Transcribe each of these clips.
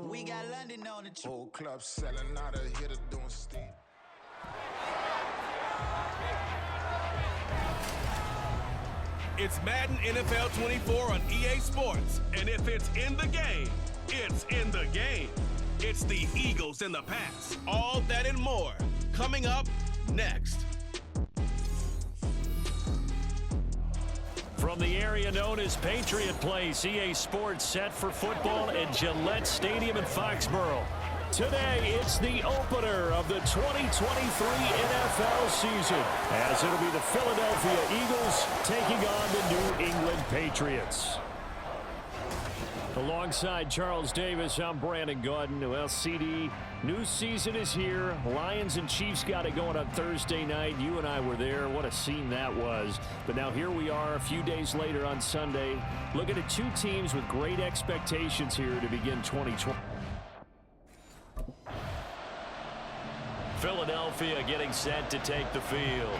We got London on the trip. Whole club selling out of here to doing steam. It's Madden NFL 24 on EA Sports, and if it's in the game, it's in the game. It's the Eagles in the pass. All that and more coming up next. From the area known as Patriot Place, EA Sports set for football at Gillette Stadium in Foxborough. Today, it's the opener of the 2023 NFL season, as it'll be the Philadelphia Eagles taking on the New England Patriots. Alongside Charles Davis, I'm Brandon Gaudin. Well, CD, new season is here. Lions and Chiefs got it going on Thursday night. You and I were there. What a scene that was. But now here we are a few days later on Sunday, looking at two teams with great expectations here to begin 2020. Philadelphia getting set to take the field.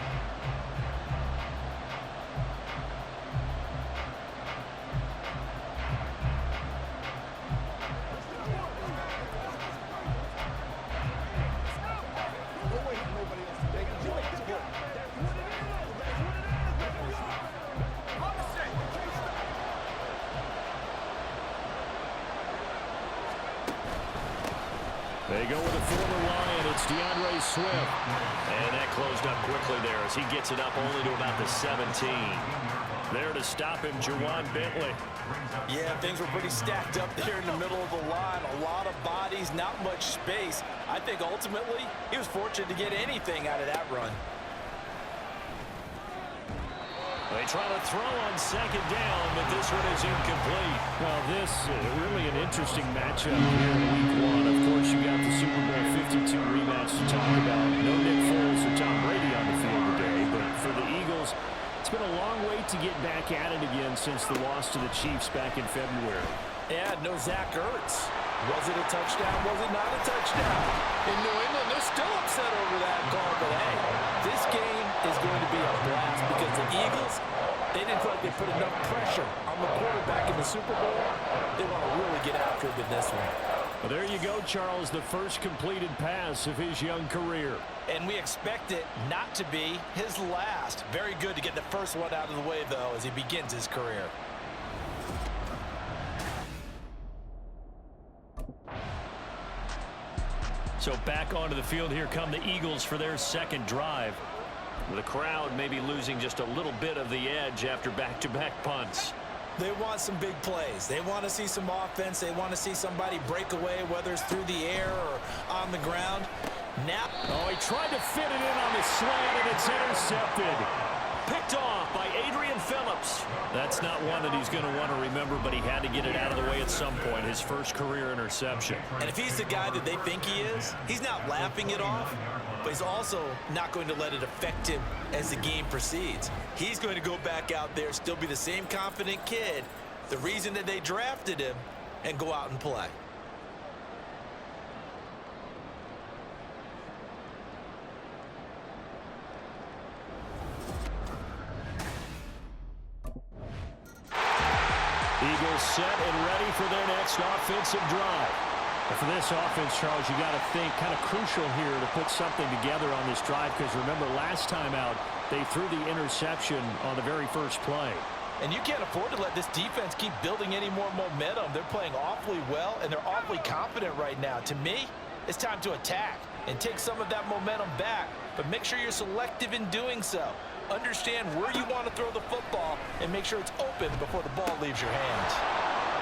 They go with a former Lion. It's DeAndre Swift. And that closed up quickly there as he gets it up only to about the 17. There to stop him, Juwan Bentley. Yeah, things were pretty stacked up there in the middle of the line. A lot of bodies, not much space. I think ultimately he was fortunate to get anything out of that run. They try to throw on second down, but this one is incomplete. Well, this really an interesting matchup here in week one. Of course, you got the Super Bowl 52 rematch to talk about. No Nick Foles or Tom Brady on the field today, but for the Eagles, it's been a long wait to get back at it again since the loss to the Chiefs back in February. Yeah, no Zach Ertz. Was it a touchdown? Was it not a touchdown? In New England, they're still upset over that call, but hey, this game is going to be a blast because the Eagles, they didn't feel like they put enough pressure on the quarterback in the Super Bowl. They want to really get after it in this one. Well, there you go, Charles, the first completed pass of his young career. And we expect it not to be his last. Very good to get the first one out of the way, though, as he begins his career. So back onto the field, here come the Eagles for their second drive. The crowd maybe losing just a little bit of the edge after back-to-back punts. They want some big plays. They want to see some offense. They want to see somebody break away, whether it's through the air or on the ground. Now, oh, he tried to fit it in on the slant, and it's intercepted. Picked off by Adrian Phillips. That's not one that he's going to want to remember, but he had to get it out of the way at some point. His first career interception. And if he's the guy that they think he is, he's not laughing it off, but he's also not going to let it affect him as the game proceeds. He's going to go back out there, still be the same confident kid, the reason that they drafted him, and go out and play. Eagles set and ready for their next offensive drive. And for this offense, Charles, you got to think kind of crucial here to put something together on this drive, because remember last time out, they threw the interception on the very first play. And you can't afford to let this defense keep building any more momentum. They're playing awfully well, and they're awfully confident right now. To me, it's time to attack and take some of that momentum back, but make sure you're selective in doing so. Understand where you want to throw the football and make sure it's open before the ball leaves your hands.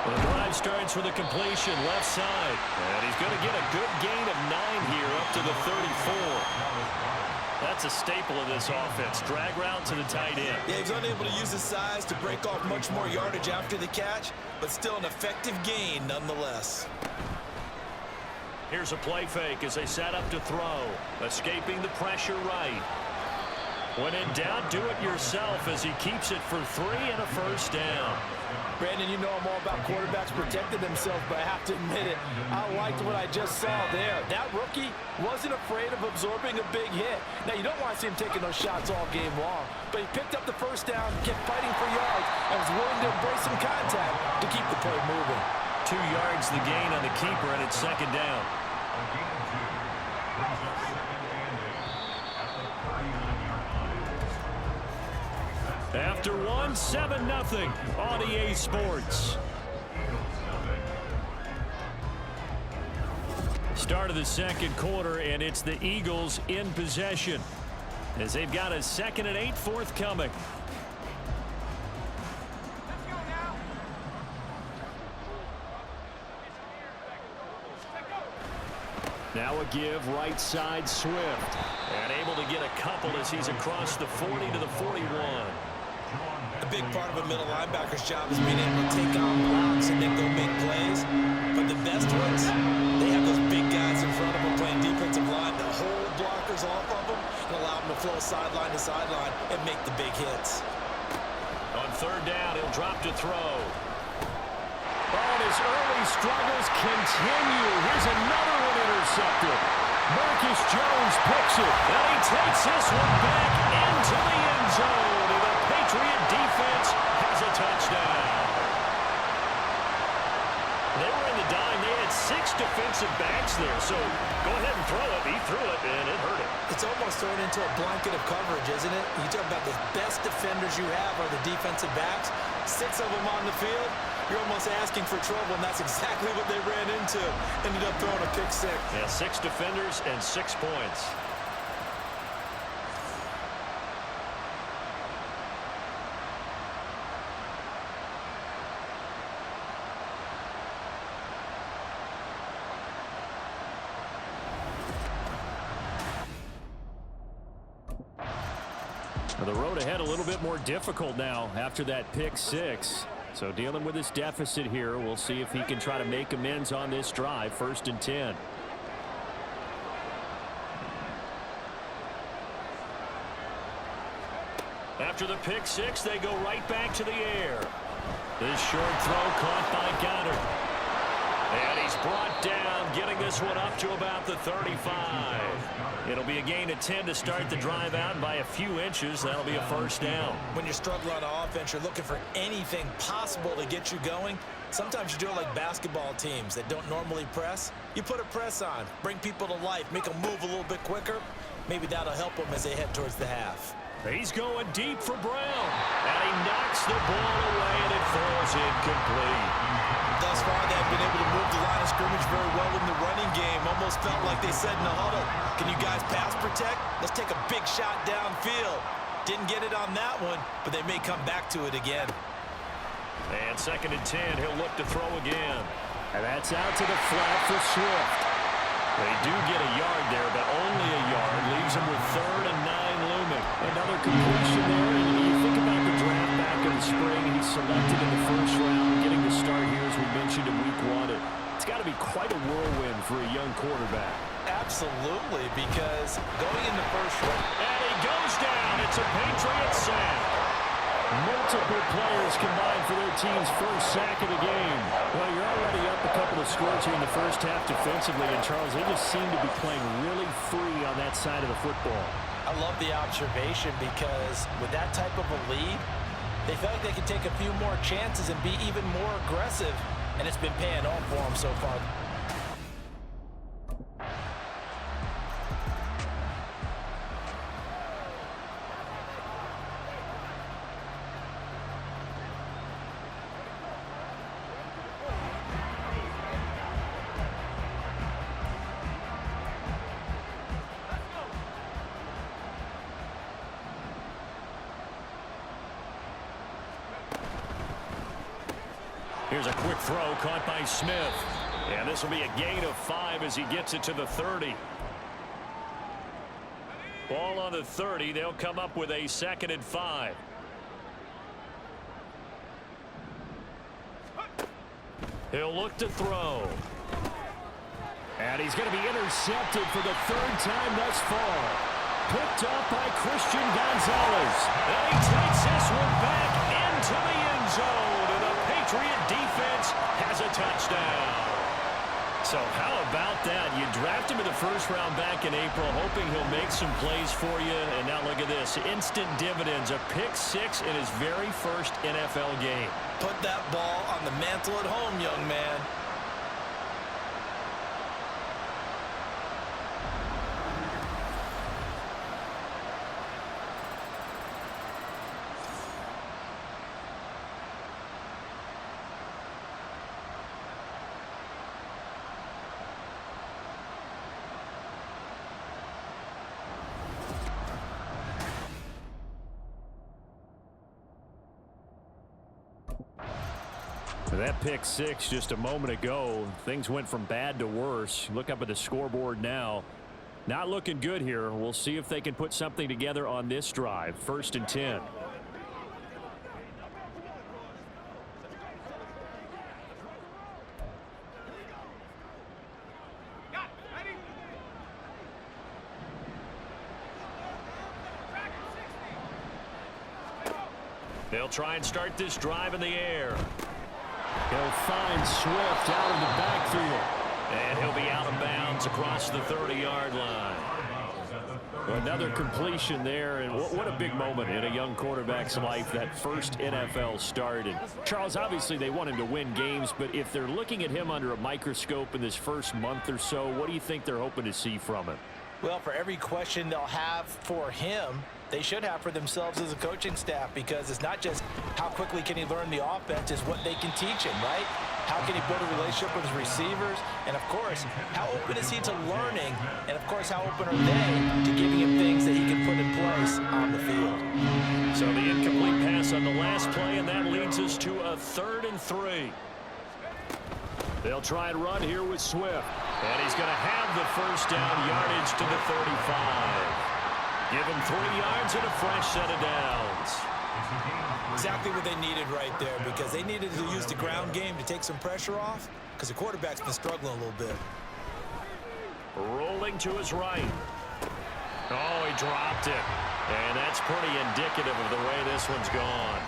Well, the drive starts with a completion left side, and he's going to get a good gain of 9 here up to the 34. That's a staple of this offense. Drag route to the tight end. Yeah, he's unable to use his size to break off much more yardage after the catch, but still an effective gain nonetheless. Here's a play fake as they set up to throw. Escaping the pressure right. When in doubt, do it yourself as he keeps it for 3 and a first down. Brandon, you know I'm all about quarterbacks protecting themselves, but I have to admit it, I liked what I just saw there. That rookie wasn't afraid of absorbing a big hit. Now, you don't want to see him taking those shots all game long, but he picked up the first down, kept fighting for yards, and was willing to embrace some contact to keep the play moving. 2 yards the gain on the keeper, and it's second down. After one, 7-0 on EA Sports. Start of the second quarter, and it's the Eagles in possession as they've got a 2nd and 8 forthcoming. Now a give right side Swift, and able to get a couple as he's across the 40 to the 41. A big part of a middle linebacker's job is being able to take on blocks and then go make plays. But the best ones, they have those big guys in front of them playing defensive line to hold blockers off of them and allow them to flow sideline to sideline and make the big hits. On third down, he'll drop to throw. Oh, and his early struggles continue. Here's another one intercepted. Marcus Jones picks it, and he takes this one back into the end zone. And the Patriot defense has a touchdown. They were in the dime. They had 6 defensive backs there, so go ahead and throw it. He threw it, and it hurt him. It's almost thrown into a blanket of coverage, isn't it? You talk about the best defenders you have are the defensive backs. 6 of them on the field. You're almost asking for trouble, and that's exactly what they ran into. Ended up throwing a pick 6. Yeah, 6 defenders and 6 points. The road ahead a little bit more difficult now after that pick 6. So dealing with this deficit here, we'll see if he can try to make amends on this drive. 1st and 10. After the pick 6, they go right back to the air. This short throw caught by Goddard. And he's brought down, getting this one up to about the 35. It'll be a gain of 10 to start the drive out by a few inches. That'll be a 1st down. When you're struggling on offense, you're looking for anything possible to get you going. Sometimes you do it like basketball teams that don't normally press. You put a press on, bring people to life, make them move a little bit quicker. Maybe that'll help them as they head towards the half. He's going deep for Brown. And he knocks the ball away, and it falls incomplete. Thus far, they've been able to move the line of scrimmage very well in the running game. Almost felt like they said in the huddle, can you guys pass protect? Let's take a big shot downfield. Didn't get it on that one, but they may come back to it again. And 2nd and 10, he'll look to throw again. And that's out to the flat for Swift. They do get a yard there, but only a yard. Leaves them with 3rd and 9 looming. Another completion there. And you think about the draft back in the spring. He's selected in the 1st round, getting the start here, as we mentioned in week 1. It's got to be quite a whirlwind for a young quarterback. Absolutely, because going in the 1st round. And he goes down. It's a Patriot sack. Multiple players combined for their team's 1st sack of the game. Well, you're already up a couple of scores here in the 1st half defensively, and Charles, they just seem to be playing really free on that side of the football. I love the observation because with that type of a lead, they feel like they can take a few more chances and be even more aggressive, and it's been paying off for them so far. Here's a quick throw caught by Smith. And this will be a gain of 5 as he gets it to the 30. Ball on the 30. They'll come up with a 2nd and 5. He'll look to throw. And he's going to be intercepted for the 3rd time thus far. Picked up by Christian Gonzalez. And he takes this one back into the end zone. And the Patriot defense has a touchdown. So how about that? You draft him in the 1st round back in April, hoping he'll make some plays for you. And now look at this. Instant dividends. A pick 6 in his very 1st NFL game. Put that ball on the mantle at home, young man. That pick six just a moment ago. Things went from bad to worse. Look up at the scoreboard now. Not looking good here. We'll see if they can put something together on this drive. 1st and 10. They'll try and start this drive in the air. He'll find Swift out of the backfield. And he'll be out of bounds across the 30-yard line. Another completion there, and what a big moment in a young quarterback's life, that first NFL start. And Charles, obviously they want him to win games, but if they're looking at him under a microscope in this first month or so, what do you think they're hoping to see from him? Well, for every question they'll have for him, they should have for themselves as a coaching staff, because it's not just how quickly can he learn the offense, it's what they can teach him, right? How can he build a relationship with his receivers? And, of course, how open is he to learning? And, of course, how open are they to giving him things that he can put in place on the field? So the incomplete pass on the last play, and that leads us to a 3rd and 3. They'll try and run here with Swift. And he's going to have the first down, yardage to the 35. Give him 3 yards and a fresh set of downs. Exactly what they needed right there, because they needed to use the ground game to take some pressure off, because the quarterback's been struggling a little bit. Rolling to his right. Oh, he dropped it. And that's pretty indicative of the way this one's gone.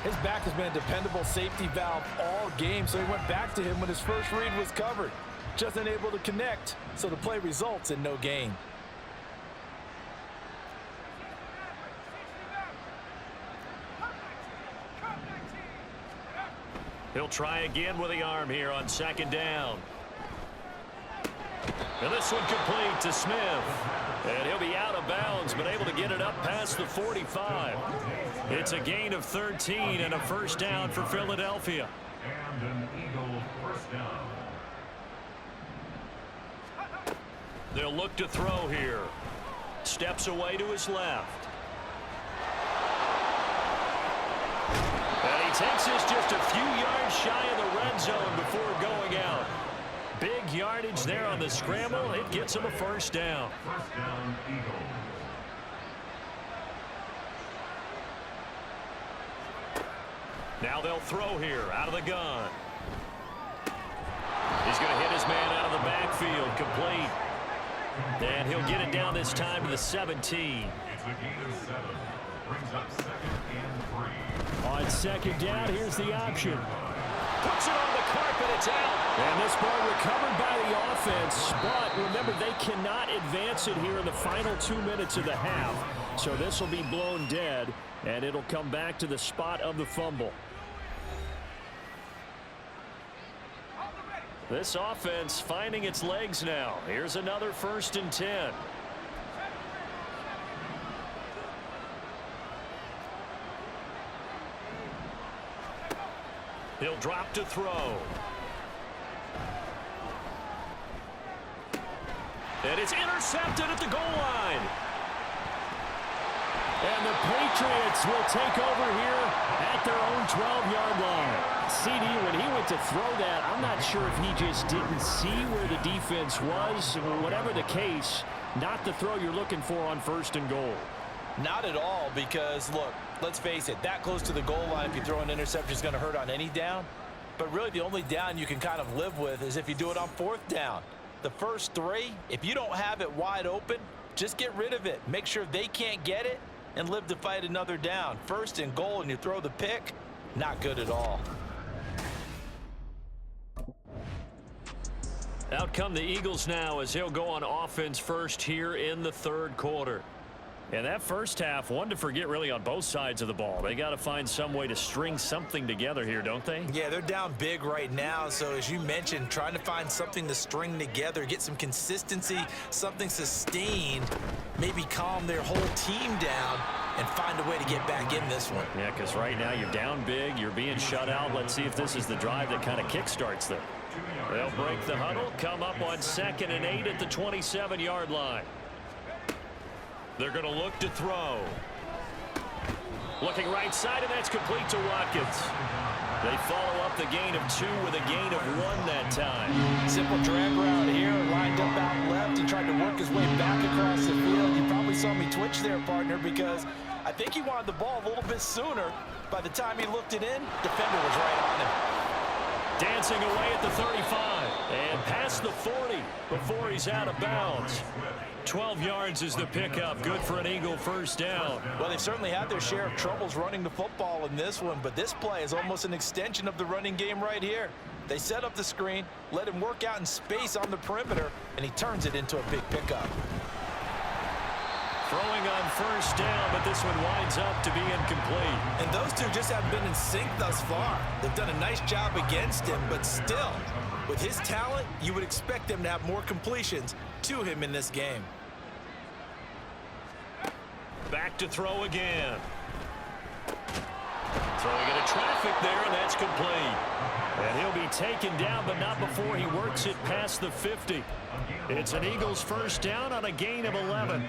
His back has been a dependable safety valve all game, so he went back to him when his first read was covered. Just unable to connect, so the play results in no gain. He'll try again with the arm here on 2nd down. And this one complete to Smith. And he'll be out of bounds, but able to get it up past the 45. It's a gain of 13 and a first down for Philadelphia. And an Eagle first down. They'll look to throw here. Steps away to his left. And he takes this just a few yards shy of the red zone before going out. Big yardage there on the scramble. It gets him a first down. First down, Eagles. Now they'll throw here out of the gun. He's going to hit his man out of the backfield, complete. And he'll get it down this time to the 17. It's a gain of 7. Brings up 2nd and 3. On 2nd down, here's the option. Puts it on the carpet, it's out. And this ball recovered by the offense, but remember, they cannot advance it here in the final 2 minutes of the half. So this will be blown dead, and it'll come back to the spot of the fumble. This offense finding its legs now. Here's another 1st and 10. He'll drop to throw. And it's intercepted at the goal line. And the Patriots will take over here at their own 12-yard line. CD, when he went to throw that, I'm not sure if he just didn't see where the defense was. Whatever the case, not the throw you're looking for on 1st and goal. Not at all, because, look, let's face it, that close to the goal line, if you throw an interception, is going to hurt on any down. But really, the only down you can kind of live with is if you do it on 4th down. The first 3, if you don't have it wide open, just get rid of it. Make sure they can't get it and live to fight another down. 1st and goal, and you throw the pick, not good at all. Out come the Eagles now as he'll go on offense first here in the 3rd quarter. And that first half, one to forget really on both sides of the ball. They got to find some way to string something together here, don't they? Yeah, they're down big right now. So as you mentioned, trying to find something to string together, get some consistency, something sustained, maybe calm their whole team down and find a way to get back in this one. Yeah, because right now you're down big, you're being shut out. Let's see if this is the drive that kind of kickstarts them. They'll break the huddle, come up on 2nd and 8 at the 27-yard line. They're going to look to throw. Looking right side, and that's complete to Watkins. They follow up the gain of 2 with a gain of 1 that time. Simple drag route here, lined up out left. He tried to work his way back across the field. You probably saw me twitch there, partner, because I think he wanted the ball a little bit sooner. By the time he looked it in, defender was right on him. Dancing away at the 35 and past the 40 before he's out of bounds. 12 yards is the pickup. Good for an Eagle first down. Well, they've certainly had their share of troubles running the football in this one, but this play is almost an extension of the running game right here. They set up the screen, let him work out in space on the perimeter, and he turns it into a big pickup. Throwing on first down, but this one winds up to be incomplete. And those two just haven't been in sync thus far. They've done a nice job against him, but still, with his talent, you would expect them to have more completions to him in this game. Back to throw again. Throwing into traffic there, and that's complete. And he'll be taken down, but not before he works it past the 50. It's an Eagles first down on a gain of 11.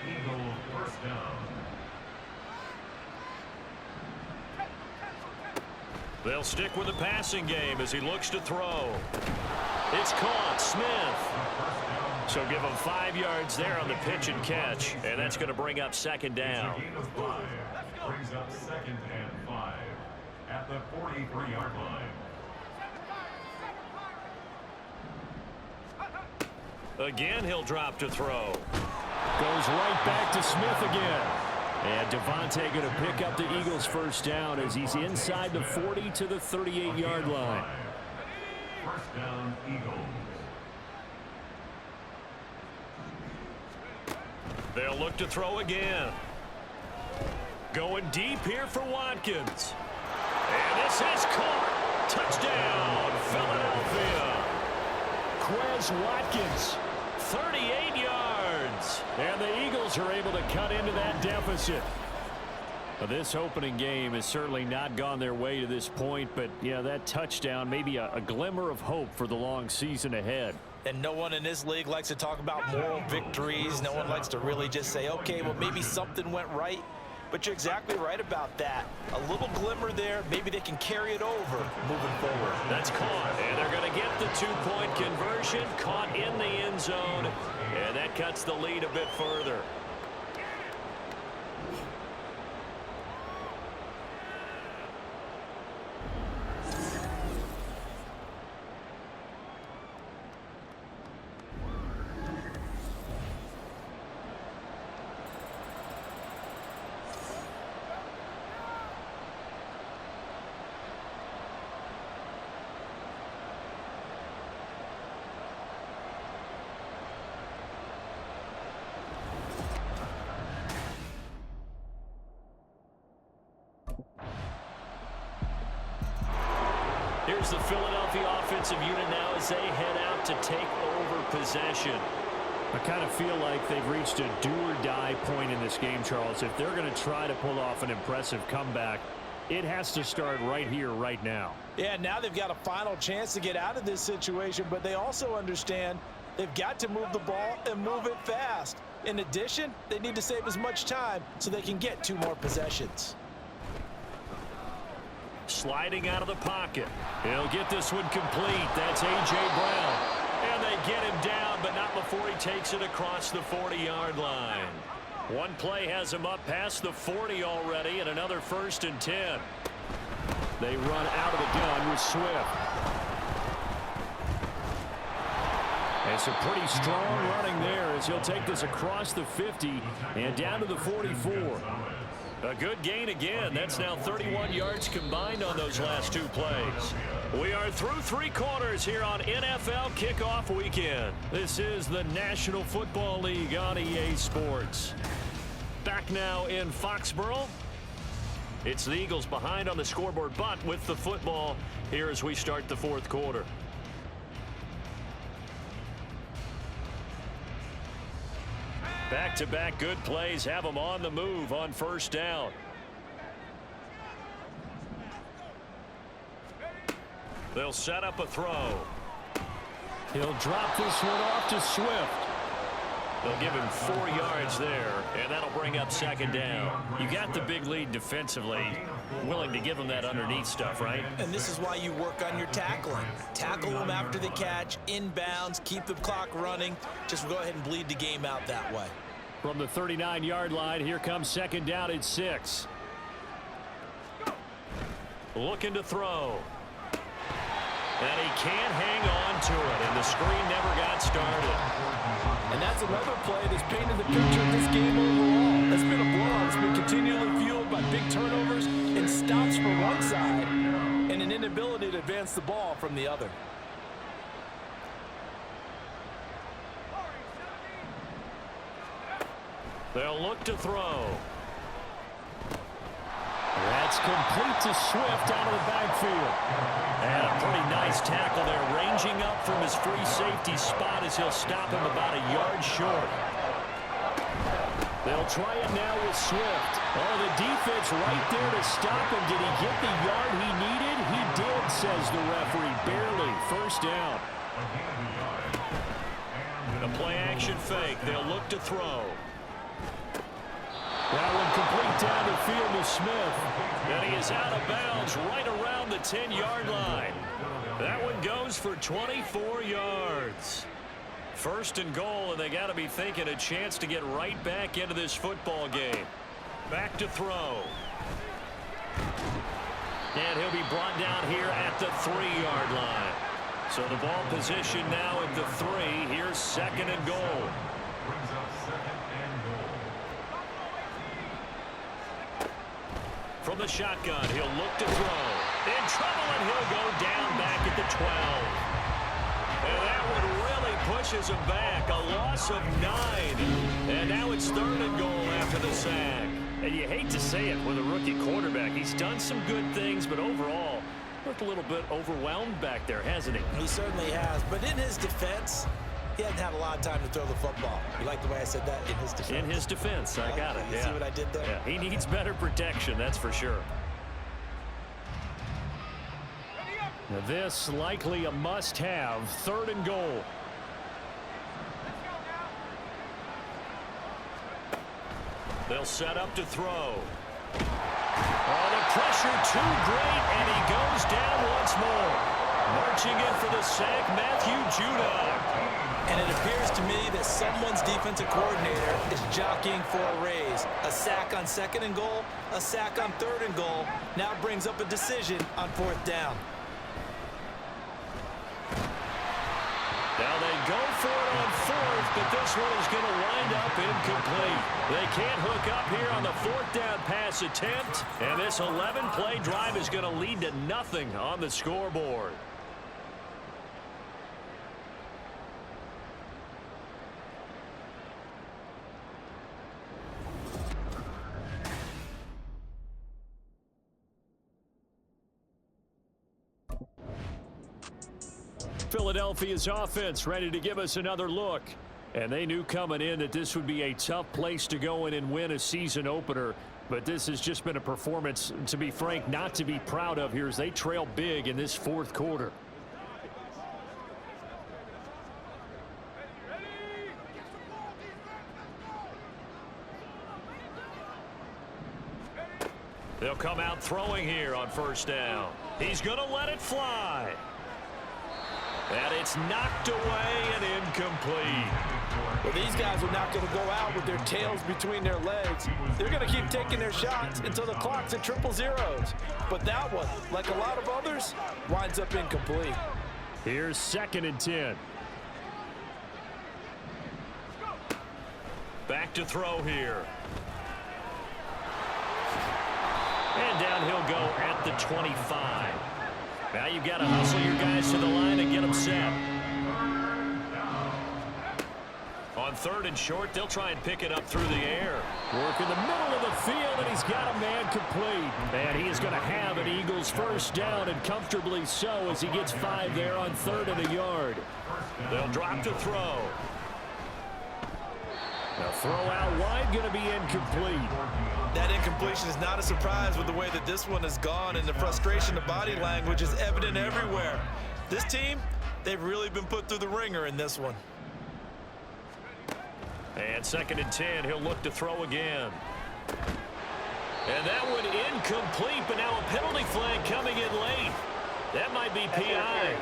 They'll stick with the passing game as he looks to throw. It's caught. Smith. So give him 5 yards there on the pitch and catch, and that's going to bring up second down. Gain of 5 brings up 2nd and 5 at the 43-yard line. Again, he'll drop to throw. Goes right back to Smith again. And Devontae going to pick up the Eagles first down as he's inside the 40 to the 38-yard line. First down, Eagles. They'll look to throw again. Going deep here for Watkins. And this is caught. Touchdown, Philadelphia. Quez Watkins, 38 yards. And the Eagles are able to cut into that deficit. Well, this opening game has certainly not gone their way to this point, but yeah, that touchdown may be a glimmer of hope for the long season ahead. And no one in this league likes to talk about moral victories. No one likes to really just say, okay, well, maybe something went right. But you're exactly right about that. A little glimmer there. Maybe they can carry it over moving forward. That's caught. And they're going to get the 2-point conversion. Caught in the end zone. And that cuts the lead a bit further. Here's the Philadelphia offensive unit now as they head out to take over possession. I kind of feel like they've reached a do-or-die point in this game, Charles. If they're going to try to pull off an impressive comeback, it has to start right here, right now. Yeah, now they've got a final chance to get out of this situation, but they also understand they've got to move the ball and move it fast. In addition, they need to save as much time so they can get 2 more possessions. Sliding out of the pocket. He'll get this one complete. That's A.J. Brown. And they get him down, but not before he takes it across the 40-yard line. One play has him up past the 40 already, and another 1st and 10. They run out of the gun with Swift. And some pretty strong running there as he'll take this across the 50 and down to the 44. A good gain again. That's now 31 yards combined on those last 2 plays. We are through 3 quarters here on NFL Kickoff Weekend. This is the National Football League on EA Sports. Back now in Foxborough. It's the Eagles behind on the scoreboard, but with the football here as we start the 4th quarter. Back-to-back good plays have them on the move on first down. They'll set up a throw. He'll drop this one off to Swift. They'll give him 4 yards there, and that'll bring up second down. You got the big lead defensively, willing to give them that underneath stuff, right? And this is why you work on your tackling. Tackle them after the catch, inbounds, keep the clock running. Just go ahead and bleed the game out that way. From the 39-yard line, here comes second down at 6. Looking to throw. And he can't hang on to it, and the screen never got started. And that's another play that's painted the picture of this game overall. It's been a blowout. It's been continually fueled by big turnovers and stops for one side and an inability to advance the ball from the other. They'll look to throw. That's complete to Swift out of the backfield. And a pretty nice tackle there, ranging up from his free safety spot as he'll stop him about a yard short. They'll try it now with Swift. Oh, the defense right there to stop him. Did he get the yard he needed? He did, says the referee. Barely. First down. A play-action fake. They'll look to throw. That one complete down the field to Smith. And he is out of bounds right around the 10-yard line. That one goes for 24 yards. First and goal, and they got to be thinking a chance to get right back into this football game. Back to throw. And he'll be brought down here at the 3-yard line. So the ball position now at the 3. Here's second and goal. From the shotgun, he'll look to throw. In trouble, and he'll go down back at the 12. And that one really pushes him back. A loss of 9. And now it's third and goal after the sack. And you hate to say it with a rookie quarterback. He's done some good things, but overall, looked a little bit overwhelmed back there, hasn't he? He certainly has. But in his defense, he hasn't had a lot of time to throw the football. You like the way I said that? In his defense. In his defense. I got it. You see what I did there? Yeah, he needs better protection, that's for sure. Now this likely a must-have. Third and goal. They'll set up to throw. Oh, the pressure too great, and he goes down once more. Marching in for the sack, Matthew Judah. And it appears to me that someone's defensive coordinator is jockeying for a raise. A sack on second and goal, a sack on third and goal, now brings up a decision on fourth down. Now they go for it on fourth, but this one is going to wind up incomplete. They can't hook up here on the fourth down pass attempt, and this 11-play drive is going to lead to nothing on the scoreboard. Philadelphia's offense ready to give us another look. And they knew coming in that this would be a tough place to go in and win a season opener. But this has just been a performance, to be frank, not to be proud of here as they trail big in this fourth quarter. They'll come out throwing here on first down. He's going to let it fly. And it's knocked away and incomplete. Well, these guys are not going to go out with their tails between their legs. They're going to keep taking their shots until the clock's at triple zeros. But that one, like a lot of others, winds up incomplete. Here's second and 10. Back to throw here. And down he'll go at the 25. Now you've got to hustle your guys to the line and get them set. On third and short, they'll try and pick it up through the air. Work in the middle of the field, and he's got a man complete. And he is going to have an Eagles first down, and comfortably so as he gets 5 there on third and a yard. They'll drop to throw. Now throw out wide, going to be incomplete. That incompletion is not a surprise with the way that this one has gone, and the frustration, the body language is evident everywhere. This team, they've really been put through the ringer in this one. And 2nd and 10, he'll look to throw again. And that one incomplete, but now a penalty flag coming in late. That might be PI.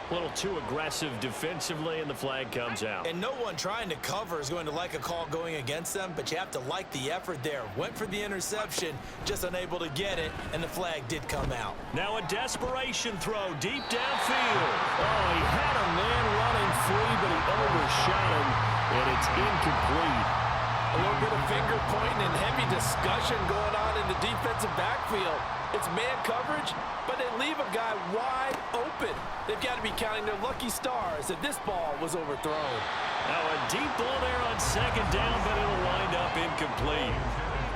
A little too aggressive defensively, and the flag comes out. And no one trying to cover is going to like a call going against them, but you have to like the effort there. Went for the interception, just unable to get it, and the flag did come out. Now a desperation throw deep downfield. Oh, he had a man running free, but he overshot him, and it's incomplete. A little bit of finger pointing and heavy discussion going on in the defensive backfield. It's man coverage, but they leave a guy wide open. They've got to be counting their lucky stars that this ball was overthrown. Now a deep ball there on 2nd down, but it'll wind up incomplete.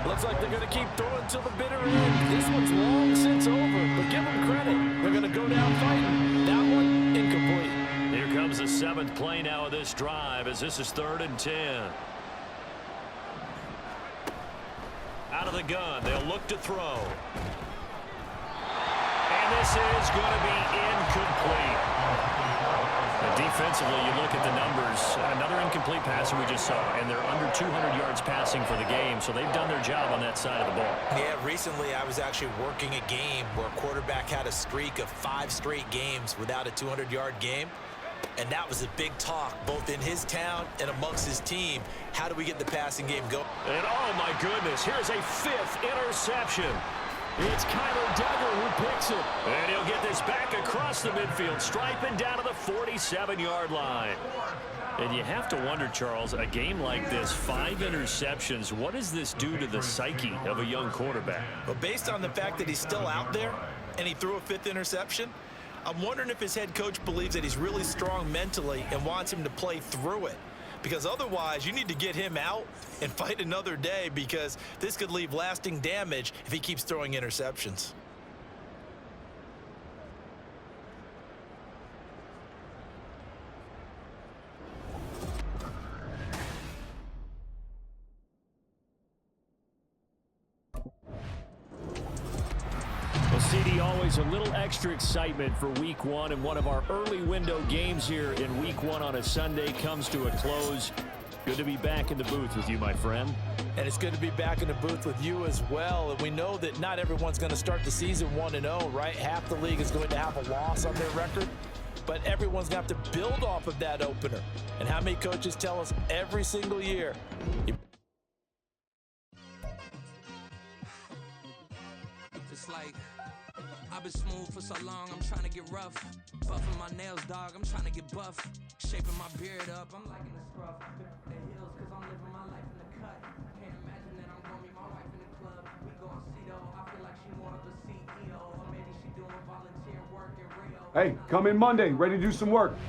Looks like they're going to keep throwing till the bitter end. This one's long since over, but give them credit. They're going to go down fighting. That one, incomplete. Here comes the 7th play now of this drive as this is 3rd and 10. Out of the gun, they'll look to throw. And this is going to be incomplete. And defensively, you look at the numbers. Another incomplete pass that we just saw, and they're under 200 yards passing for the game, so they've done their job on that side of the ball. Yeah, recently I was actually working a game where a quarterback had a streak of 5 straight games without a 200-yard game. And that was a big talk, both in his town and amongst his team. How do we get the passing game going? And oh my goodness, here's a 5th interception. It's Kyler Duggar who picks it. And he'll get this back across the midfield, striping down to the 47-yard line. And you have to wonder, Charles, a game like this, 5 interceptions, what does this do to the psyche of a young quarterback? Well, based on the fact that he's still out there and he threw a 5th interception, I'm wondering if his head coach believes that he's really strong mentally and wants him to play through it. Because otherwise, you need to get him out and fight another day, because this could leave lasting damage if he keeps throwing interceptions. Well, CD, always a little extra excitement for Week 1, and one of our early window games here in Week 1 on a Sunday comes to a close. Good to be back in the booth with you, my friend. And it's good to be back in the booth with you as well. And we know that not everyone's going to start the season 1-0, right? Half the league is going to have a loss on their record. But everyone's going to have to build off of that opener. And how many coaches tell us every single year? It's like, I've been smooth for so long, I'm trying to get rough. Buffing my nails, dog, I'm trying to get buff. Shaping my beard up, I'm liking the scruff. The hills, cause I'm living my life in the cut. Can't imagine that I'm gonna meet my wife in the club. We gon' see though, I feel like she more of a CEO. Or maybe she doing volunteer work in Rio. Hey, come in Monday, ready to do some work.